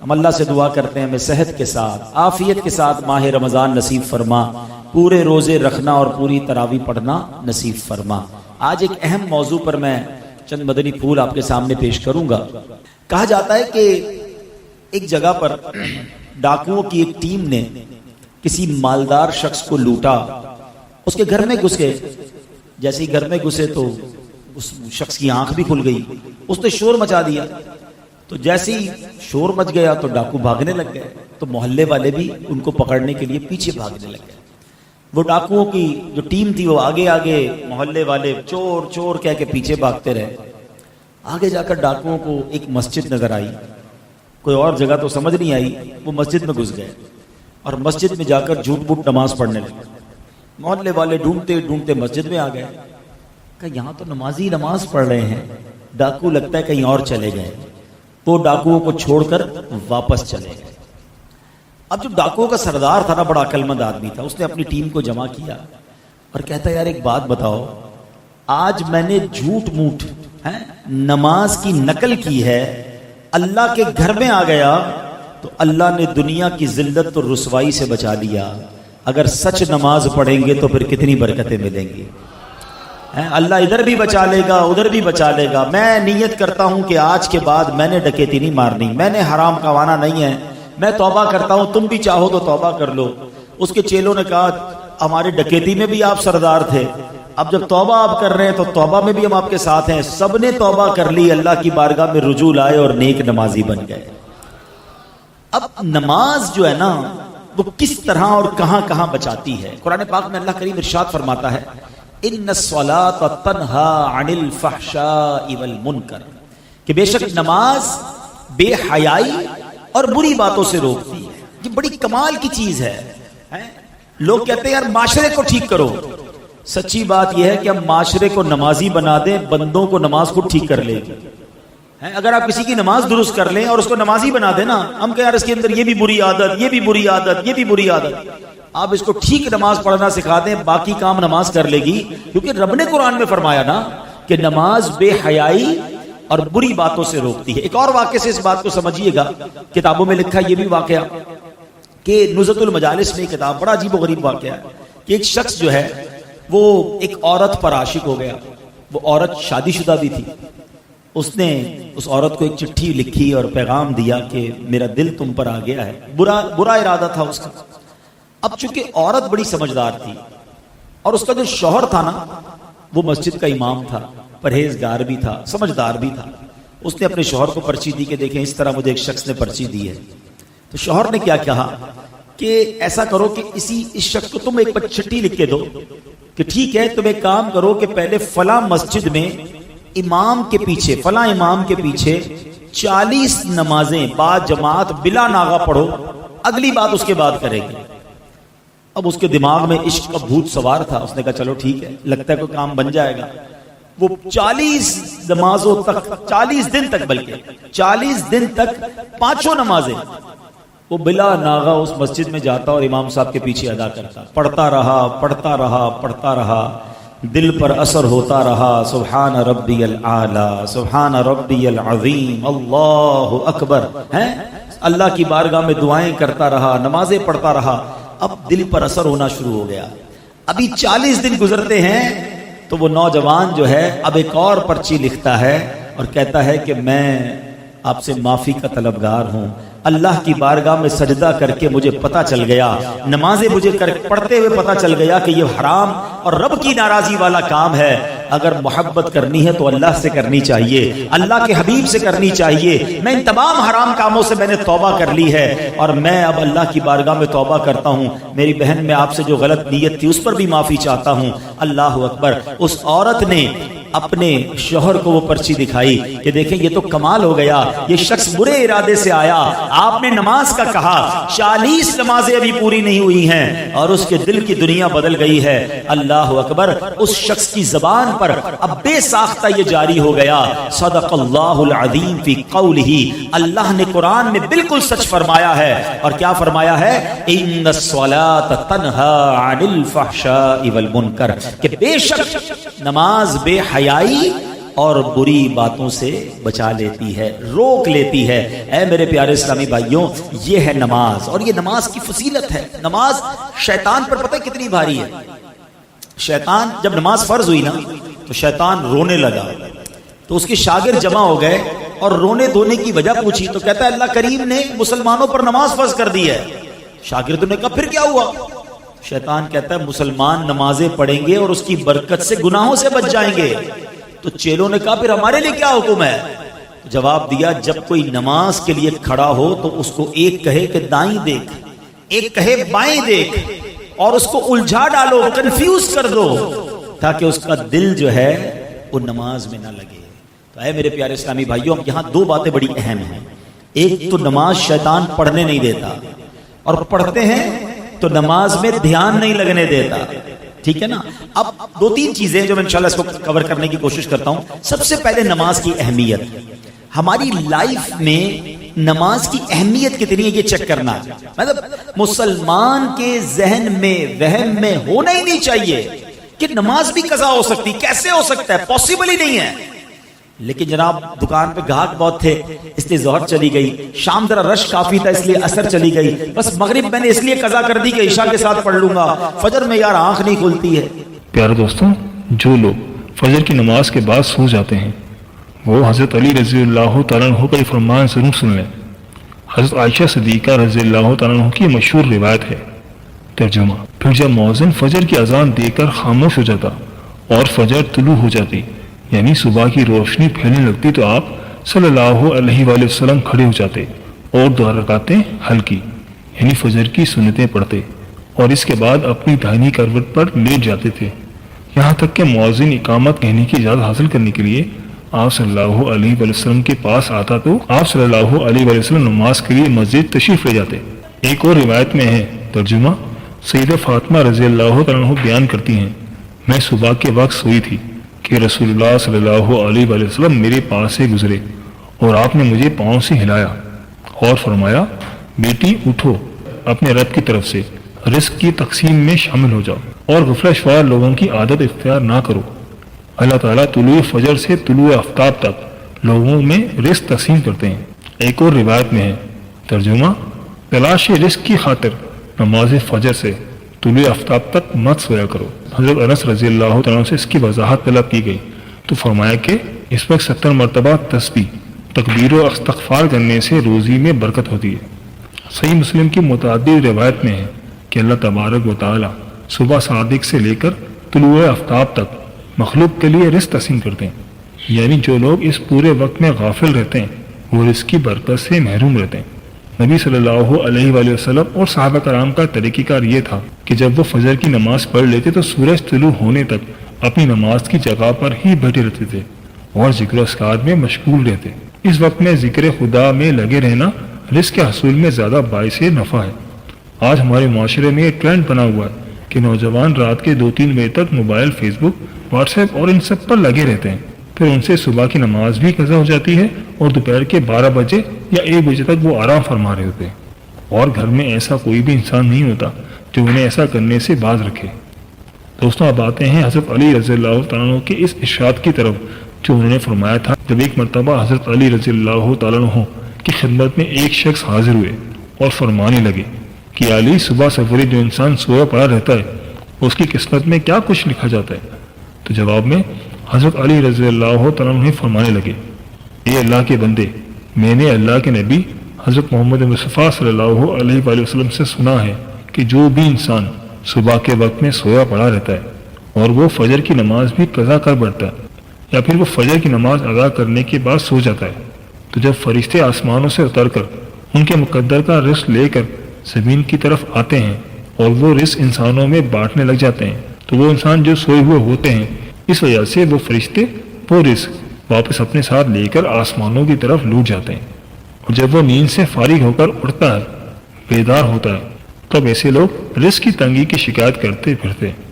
ہم اللہ سے دعا کرتے ہیں ہمیں صحت کے ساتھ عافیت کے ساتھ ماہ رمضان نصیب فرما، پورے روزے رکھنا اور پوری تراویح پڑھنا نصیب فرما۔ آج ایک اہم موضوع پر میں چند مدنی پھول آپ کے سامنے پیش کروں گا۔ کہا جاتا ہے کہ ایک جگہ پر ڈاکوؤں کی ایک ٹیم نے کسی مالدار شخص کو لوٹا، اس کے گھر میں گھس گئے۔ جیسے ہی گھر میں گھسے تو اس شخص کی آنکھ بھی کھل گئی، اس نے شور مچا دیا۔ تو جیسے ہی شور مچ گیا تو ڈاکو بھاگنے لگ گئے، تو محلے والے بھی ان کو پکڑنے کے لیے پیچھے بھاگنے لگ گئے۔ وہ ڈاکوؤں کی جو ٹیم تھی وہ آگے آگے، محلے والے چور چور کہہ کے پیچھے بھاگتے رہے۔ آگے جا کر ڈاکوؤں کو ایک مسجد نظر آئی، کوئی اور جگہ تو سمجھ نہیں آئی، وہ مسجد میں گھس گئے اور مسجد میں جا کر جھوٹ بوٹ نماز پڑھنے لگے۔ محلے والے ڈھونڈتے ڈھونڈتے مسجد میں آ گئے، کہ یہاں تو نمازی نماز پڑھ رہے ہیں، ڈاکو لگتا ہے کہیں اور چلے گئے۔ وہ ڈاکوؤں کو چھوڑ کر واپس چلے گئے۔ اب جو ڈاکوؤں کا سردار تھا نا، بڑا عقل مند آدمی تھا، اس نے اپنی ٹیم کو جمع کیا اور کہتا ہے یار ایک بات بتاؤ، آج میں نے جھوٹ موٹ نماز کی نقل کی ہے، اللہ کے گھر میں آ گیا تو اللہ نے دنیا کی ذلت اور رسوائی سے بچا لیا۔ اگر سچ نماز پڑھیں گے تو پھر کتنی برکتیں ملیں گی۔ اللہ ادھر بھی بچا لے گا، ادھر بھی بچا لے گا۔ میں نیت کرتا ہوں کہ آج کے بعد میں نے ڈکیتی نہیں مارنی، میں نے حرام کمانا نہیں ہے، میں توبہ کرتا ہوں، تم بھی چاہو تو توبہ کر لو۔ اس کے چیلوں نے کہا ہماری ڈکیتی میں بھی آپ سردار تھے، اب جب توبہ آپ کر رہے ہیں تو توبہ میں بھی ہم آپ کے ساتھ ہیں۔ سب نے توبہ کر لی، اللہ کی بارگاہ میں رجوع لائے اور نیک نمازی بن گئے۔ اب نماز جو ہے نا وہ کس طرح اور کہاں کہاں بچاتی ہے، قرآن پاک میں اللہ کریم ارشاد فرماتا ہے ان الصلاۃ تنہا عن الفحشاء والمنکر، کہ بے شک نماز بے حیائی اور بری باتوں سے روکتی ہے۔ یہ بڑی کمال کی چیز ہے۔ لوگ کہتے ہیں یار معاشرے کو ٹھیک کرو، سچی بات یہ ہے کہ ہم معاشرے کو نمازی بنا دیں، بندوں کو نماز خود ٹھیک کر لے گی۔ اگر آپ کسی کی نماز درست کر لیں اور اس کو نمازی بنا دیں نا، ہم کہ یار اس کے اندر یہ بھی بری عادت، یہ بھی بری عادت، یہ بھی بری عادت، آپ اس کو ٹھیک نماز پڑھنا سکھا دیں، باقی کام نماز کر لے گی۔ کیونکہ رب نے قرآن میں فرمایا نا کہ نماز بے حیائی اور بری باتوں سے روکتی ہے۔ ایک اور واقعے سے اس بات کو سمجھیے گا، کتابوں میں لکھا یہ بھی واقعہ کہ نزہۃ المجالس میں کتاب، بڑا عجیب و غریب واقعہ ہے کہ ایک شخص جو ہے وہ ایک عورت پر عاشق ہو گیا۔ وہ عورت شادی شدہ بھی تھی۔ اس نے اس عورت کو ایک چٹھی لکھی اور پیغام دیا کہ میرا دل تم پر آ گیا ہے۔ برا ارادہ تھا اس کا۔ اب چونکہ عورت بڑی سمجھدار تھی اور اس کا جو شوہر تھا نا وہ مسجد کا امام تھا، پرہیزگار بھی تھا، سمجھدار بھی تھا، اس نے اپنے شوہر کو پرچی دی کہ دیکھیں اس طرح مجھے ایک شخص نے پرچی دی ہے۔ تو شوہر نے کیا کہا کہ ایسا کرو کہ اس شخص کو تم ایک چٹھی لکھ کے دو کہ ٹھیک ہے تم ایک کام کرو کہ پہلے فلاں مسجد میں امام کے پیچھے، فلاں امام کے پیچھے 40 نمازیں با جماعت بلا ناغہ پڑھو، اگلی بات اس کے بعد کرے گی۔ اب اس کے دماغ میں عشق کا بھوت سوار تھا، اس نے کہا چلو ٹھیک ہے، لگتا ہے کوئی کام بن جائے گا۔ وہ 40 نمازوں تک، 40 دن تک، بلکہ 40 دن تک 5 نمازیں وہ بلا ناغہ اس مسجد میں جاتا اور امام صاحب کے پیچھے ادا کرتا، پڑھتا رہا پڑھتا رہا پڑھتا رہا، دل پر اثر ہوتا رہا۔ سبحان ربی الاعلی، سبحان ربی العظیم، اللہ اکبر، اللہ کی بارگاہ میں دعائیں کرتا رہا، نمازیں پڑھتا رہا۔ اب دل پر اثر ہونا شروع ہو گیا۔ ابھی 40 دن گزرتے ہیں تو وہ نوجوان جو ہے اب ایک اور پرچی لکھتا ہے اور کہتا ہے کہ میں آپ سے معافی کا طلبگار ہوں، اللہ کی بارگاہ میں سجدہ کر کے مجھے پتا چل گیا، نمازیں مجھے پڑھتے ہوئے پتا چل گیا کہ یہ حرام اور رب کی ناراضی والا کام ہے۔ اگر محبت کرنی ہے تو اللہ سے کرنی چاہیے، اللہ کے حبیب سے کرنی چاہیے۔ میں ان تمام حرام کاموں سے میں نے توبہ کر لی ہے اور میں اب اللہ کی بارگاہ میں توبہ کرتا ہوں۔ میری بہن میں آپ سے جو غلط نیت تھی اس پر بھی معافی چاہتا ہوں۔ اللہ اکبر۔ اس عورت نے اپنے شوہر کو وہ پرچی دکھائی کہ دیکھیں یہ تو کمال ہو گیا، یہ شخص برے ارادے سے آیا، آپ نے نماز کا کہا، 40 نمازیں ابھی پوری نہیں ہوئی ہیں اور اس کے دل کی دنیا بدل گئی ہے۔ اللہ اکبر۔ اس شخص کی زبان پر اب بے ساختہ یہ جاری ہو گیا، صدق اللہ العظیم فی قولہ، اللہ نے قرآن میں بالکل سچ فرمایا ہے۔ اور کیا فرمایا ہے؟ ان الصلاۃ تنہا عن الفحشاء والمنکر، کہ بے شک نماز بے حیائی اور بری باتوں سے بچا لیتی ہے، روک لیتی ہے۔ اے میرے پیارے اسلامی بھائیوں، یہ ہے نماز، اور یہ نماز کی فضیلت ہے۔ نماز شیطان پر پتہ کتنی بھاری ہے۔ شیطان جب نماز فرض ہوئی نا تو شیطان رونے لگا، تو اس کے شاگرد جمع ہو گئے اور رونے دھونے کی وجہ پوچھی، تو کہتا ہے اللہ کریم نے مسلمانوں پر نماز فرض کر دی ہے۔ شاگردوں نے کہا پھر کیا ہوا؟ شیطان کہتا ہے مسلمان نمازیں پڑھیں گے اور اس کی برکت سے گناہوں سے بچ جائیں گے۔ تو چیلوں نے کہا پھر ہمارے لیے کیا حکم ہے؟ جواب دیا جب کوئی نماز کے لیے کھڑا ہو تو اس کو ایک کہے کہ دائیں دیکھ، ایک کہے بائیں دیکھ، اور اس کو الجھا ڈالو، کنفیوز کر دو، تاکہ اس کا دل جو ہے وہ نماز میں نہ لگے۔ تو اے میرے پیارے اسلامی بھائیوں، یہاں دو باتیں بڑی اہم ہیں۔ ایک تو نماز شیطان پڑھنے نہیں دیتا، اور پڑھتے ہیں تو نماز میں دھیان نہیں لگنے دیتا، ٹھیک ہے نا۔ اب دو تین چیزیں جو میں انشاءاللہ اس کو کور کرنے کی کوشش کرتا ہوں۔ سب سے پہلے نماز کی اہمیت، ہماری لائف میں نماز کی اہمیت کتنی ہے یہ چیک کرنا، مطلب مسلمان کے ذہن میں وہم میں ہونا ہی نہیں چاہیے کہ نماز بھی قضا ہو سکتی، کیسے ہو سکتا ہے، پاسبل ہی نہیں ہے۔ لیکن جناب دکان پہ گاہک بہت تھے اس لیے ظہر چلی گئی، شام ذرا رش کافی تھا اس لیے عصر چلی گئی، بس مغرب میں نے اس لیے قضا کر دی کہ عشاء کے ساتھ پڑھ لوں گا، فجر میں یار آنکھ نہیں کھلتی ہے۔ پیارے دوستوں، جو لوگ فجر کی نماز کے بعد سو جاتے ہیں وہ حضرت علی رضی اللہ تعالیٰ عنہ کا یہ فرمان ضرور سن لیں۔ حضرت عائشہ صدیقہ رضی اللہ تعالیٰ عنہ کی مشہور روایت ہے۔ ترجمہ: پھر جب مؤذن فجر کی اذان دے کر خاموش ہو جاتا اور فجر طلوع ہو جاتی، یعنی صبح کی روشنی پھیلنے لگتی، تو آپ صلی اللہ علیہ وآلہ وسلم کھڑے ہو جاتے اور 2 رکعتیں ہلکی یعنی فجر کی سنتیں پڑھتے، اور اس کے بعد اپنی داہنی کروٹ پر لیٹ جاتے تھے، یہاں تک کہ مؤذن اقامت کہنے کی اجازت حاصل کرنے کے لیے آپ صلی اللہ علیہ وآلہ وسلم کے پاس آتا تو آپ صلی اللہ علیہ وآلہ وسلم نماز کے لیے مسجد تشریف لے جاتے۔ ایک اور روایت میں ہے، ترجمہ: سیدہ فاطمہ رضی اللہ تعالیٰ عنہ بیان کرتی ہیں، میں صبح کے وقت سوئی تھی کہ رسول اللہ صلی اللہ علیہ وآلہ وسلم میرے پاس سے گزرے اور آپ نے مجھے پاؤں سے ہلایا اور فرمایا، بیٹی اٹھو، اپنے رب کی طرف سے رزق کی تقسیم میں شامل ہو جاؤ اور غفلہ شوار لوگوں کی عادت اختیار نہ کرو۔ اللہ تعالیٰ طلوع فجر سے طلوع آفتاب تک لوگوں میں رزق تقسیم کرتے ہیں۔ ایک اور روایت میں ہے، ترجمہ: تلاش رزق کی خاطر نماز فجر سے طلوع آفتاب تک مت سویا کرو۔ حضرت انس رضی اللہ تعالیٰ سے اس کی وضاحت طلب کی گئی تو فرمایا کہ اس وقت 70 مرتبہ تسبیح، تکبیر و استغفار کرنے سے روزی میں برکت ہوتی ہے۔ صحیح مسلم کی متعدد روایت میں ہے کہ اللہ تبارک و تعالیٰ صبح صادق سے لے کر طلوع آفتاب تک مخلوق کے لیے رزق تقسیم کرتے ہیں، یعنی جو لوگ اس پورے وقت میں غافل رہتے ہیں وہ رزق کی برکت سے محروم رہتے ہیں۔ نبی صلی اللہ علیہ وآلہ وسلم اور صحابہ کرام کا طریقہ کار یہ تھا کہ جب وہ فجر کی نماز پڑھ لیتے تو سورج طلوع ہونے تک اپنی نماز کی جگہ پر ہی بیٹھے رہتے تھے اور ذکر و اذکار میں مشغول رہتے۔ اس وقت میں ذکر خدا میں لگے رہنا رزق کے حصول میں زیادہ باعث نفع ہے۔ آج ہمارے معاشرے میں ایک ٹرینڈ بنا ہوا ہے کہ نوجوان رات کے 2-3 بجے تک موبائل، فیس بک، واٹس ایپ اور ان سب پر لگے رہتے ہیں، پھر ان سے صبح کی نماز بھی قضا ہو جاتی ہے اور دوپہر کے 12 بجے یا 1 بجے تک وہ آرام فرما رہے ہوتے ہیں، اور گھر میں ایسا کوئی بھی انسان نہیں ہوتا جو انہیں ایسا کرنے سے باز رکھے۔ دوستوں، اب آتے ہیں حضرت علی رضی اللہ تعالیٰ عنہ کے اس ارشاد کی طرف جو انہوں نے فرمایا تھا جب ایک مرتبہ حضرت علی رضی اللہ تعالیٰ عنہ کی خدمت میں ایک شخص حاضر ہوئے اور فرمانے لگے کہ علی، صبح سویرے جو انسان سویا پڑا رہتا ہے اس کی قسمت میں کیا کچھ لکھا جاتا ہے؟ تو جواب میں حضرت علی رضی اللہ تعالیٰ عنہ فرمانے لگے، اے اللہ کے بندے، میں نے اللہ کے نبی حضرت محمد مصطفیٰ صلی اللہ علیہ وآلہ وسلم سے سنا ہے کہ جو بھی انسان صبح کے وقت میں سویا پڑا رہتا ہے اور وہ فجر کی نماز بھی قضا کر بیٹھتا ہے یا پھر وہ فجر کی نماز ادا کرنے کے بعد سو جاتا ہے، تو جب فرشتے آسمانوں سے اتر کر ان کے مقدر کا رزق لے کر زمین کی طرف آتے ہیں اور وہ رزق انسانوں میں بانٹنے لگ جاتے ہیں، تو وہ انسان جو سوئے ہوئے ہوتے ہیں اس وجہ سے وہ فرشتے وہ رزق واپس اپنے ساتھ لے کر آسمانوں کی طرف لوٹ جاتے ہیں، اور جب وہ نیند سے فارغ ہو کر اٹھتا ہے، بیدار ہوتا ہے، تب ایسے لوگ رزق کی تنگی کی شکایت کرتے پھرتے ہیں۔